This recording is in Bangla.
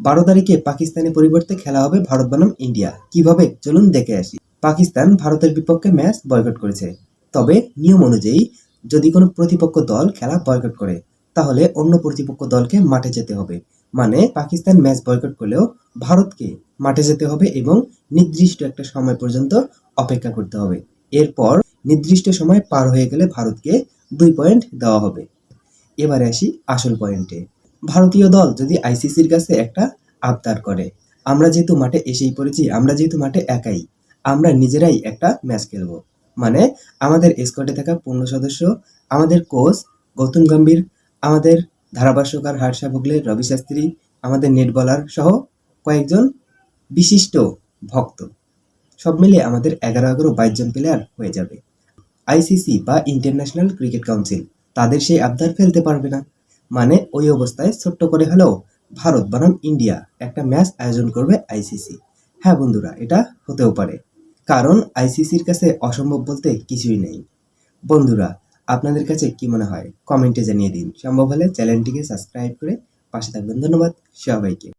12 তারিখে পাকিস্তানের পরিবর্তে খেলা হবে ভারত বনাম ইন্ডিয়া। কিভাবে চলুন দেখে আসি। পাকিস্তান ভারতের বিপক্ষে ম্যাচ বয়কট করেছে। তবে নিয়ম অনুযায়ী যদি কোনো প্রতিপক্ষ দল খেলা বয়কট করে তাহলে অন্য প্রতিপক্ষ দলকে মাঠে যেতে হবে। মানে পাকিস্তান ম্যাচ বয়কট করলেও ভারতকে মাঠে যেতে হবে এবং নির্দিষ্ট একটা সময় পর্যন্ত অপেক্ষা করতে হবে। এরপর নির্দিষ্ট সময় পার হয়ে গেলে ভারতকে 2 পয়েন্ট দেওয়া হবে। এবারে আসি আসল পয়েন্টে। ভারতীয় দল যদি আইসিসির কাছে একটা আবদার করে, আমরা যেহেতু মাঠে এসেই পড়েছি, আমরা যেহেতু মাঠে একাই, আমরা নিজেরাই একটা ম্যাচ খেলবো। মানে আমাদের স্কোয়াডে থাকা 15 সদস্য, আমাদের কোচ গৌতম গম্ভীর, আমাদের ধারাভাষ্যকার হার্ষা ভোগলে, রবি শাস্ত্রী, আমাদের নেট বোলার সহ কয়েকজন বিশিষ্ট ভক্ত, সব মিলিয়ে আমাদের 11-22 জন প্লেয়ার হয়ে যাবে। আইসিসি বা ইন্টারন্যাশনাল ক্রিকেট কাউন্সিল তাদের সেই আবদার ফেলতে পারবে না। মানে ওই অবস্থায় ছোট্ট করে হলেও ভারত বনাম ইন্ডিয়া একটা ম্যাচ আয়োজন করবে আইসিসি। হ্যাঁ বন্ধুরা, এটা হতেও পারে, কারণ আইসিসির কাছে অসম্ভব বলতে কিছুই নেই। বন্ধুরা, আপনাদের কাছে কি মনে হয় কমেন্টে জানিয়ে দিন। সম্ভব হলে চ্যানেলটিকে সাবস্ক্রাইব করে পাশে থাকবেন। ধন্যবাদ সবাইকে।